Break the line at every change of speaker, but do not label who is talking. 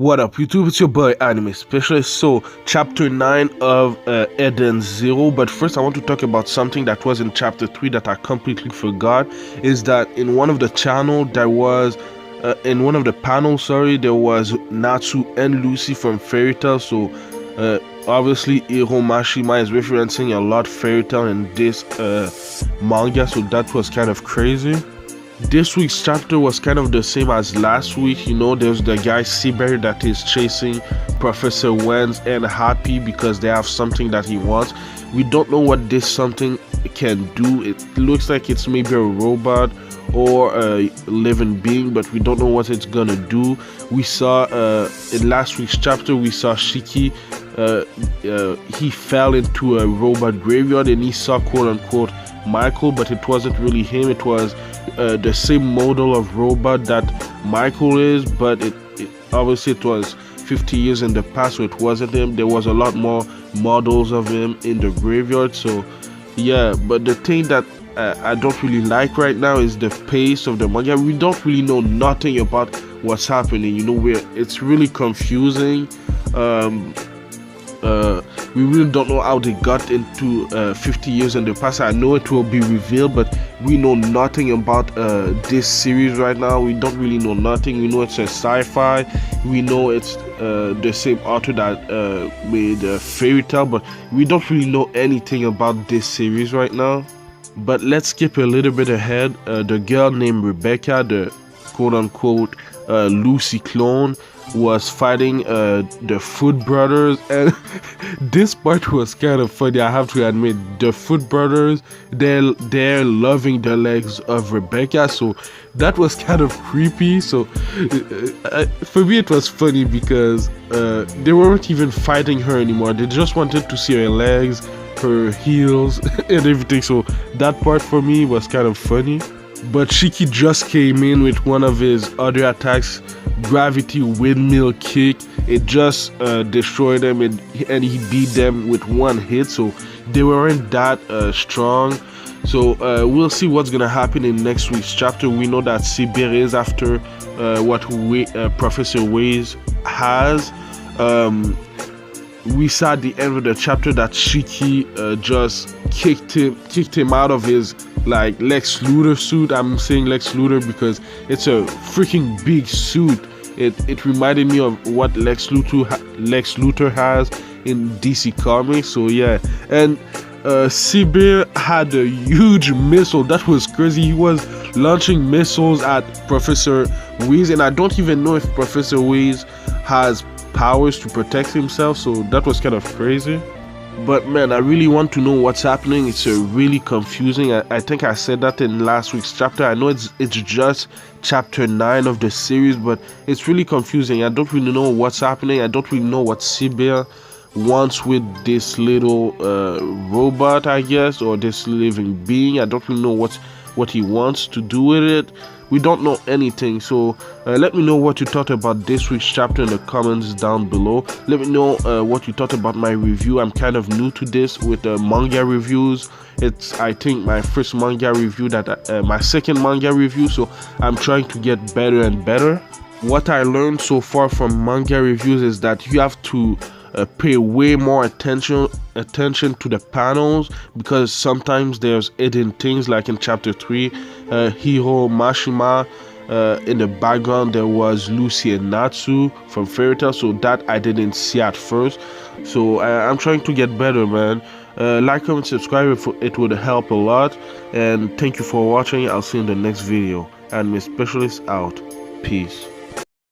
What up YouTube, it's your boy Anime Specialist. So chapter 9 of Eden Zero, but first I want to talk about something that was in chapter 3 that I completely forgot. Is that in one of the channel there was in one of the panels, there was Natsu and Lucy from Fairy Tail. So obviously Hiro Mashima is referencing a lot Fairy Tail in this manga, so that was kind of crazy. This week's chapter was kind of the same as last week. You know, there's the guy Seabury that is chasing Professor Wens and Happy because they have something that he wants. We don't know what this something can do. It looks like it's maybe a robot or a living being, but we don't know what it's gonna do. We saw in last week's chapter, we saw Shiki. He fell into a robot graveyard and he saw quote unquote Michael, but it wasn't really him. It was the same model of robot that Michael is, but it obviously it was 50 years in the past, so it wasn't him. There was a lot more models of him in the graveyard. So yeah, but the thing that I don't really like right now is the pace of the manga. We don't really know nothing about what's happening, you know, where it's really confusing. We really don't know how they got into 50 years in the past. I know it will be revealed, but we know nothing about this series right now. We don't really know nothing. We know it's a sci-fi. We know it's the same author that made Fairy Tail, but we don't really know anything about this series right now. But let's skip a little bit ahead. The girl named Rebecca, the quote-unquote Lucy clone, was fighting the Foot Brothers, and this part was kind of funny. I have to admit, the Foot Brothers, they're loving the legs of Rebecca, so that was kind of creepy. So for me it was funny because they weren't even fighting her anymore. They just wanted to see her legs, her heels and everything, so that part for me was kind of funny. But Shiki just came in with one of his other attacks, Gravity Windmill Kick. It just destroyed them, and he beat them with one hit, so they weren't that strong. So we'll see what's gonna happen in next week's chapter. We know that Sibir is after what Professor Waze has. We saw at the end of the chapter that Shiki just kicked him out of his like Lex Luthor suit. I'm saying Lex Luthor because it's a freaking big suit. It reminded me of what Lex Luthor has in DC Comics. So yeah, and Sibir had a huge missile. That was crazy. He was launching missiles at Professor Waze, and I don't even know if Professor Waze has powers to protect himself, so that was kind of crazy. But man, I really want to know what's happening. It's really confusing. I think I said that in last week's chapter. I know it's just chapter 9 of the series, but it's really confusing. I don't really know what's happening. I don't really know what Sibir wants with this little robot, I guess, or this living being. I don't really know what he wants to do with it. We don't know anything. So let me know what you thought about this week's chapter in the comments down below. Let me know what you thought about my review. I'm kind of new to this with manga reviews. It's, I think, my first manga review, my second manga review, so I'm trying to get better and better. What I learned so far from manga reviews is that you have to pay way more attention to the panels, because sometimes there's hidden things, like in chapter 3, Hiro Mashima, in the background there was Lucy and Natsu from Fairy Tail, so that I didn't see at first. So I'm trying to get better, man. Like, comment, subscribe, it would help a lot, and thank you for watching. I'll see you in the next video. Anime Specialist out. Peace.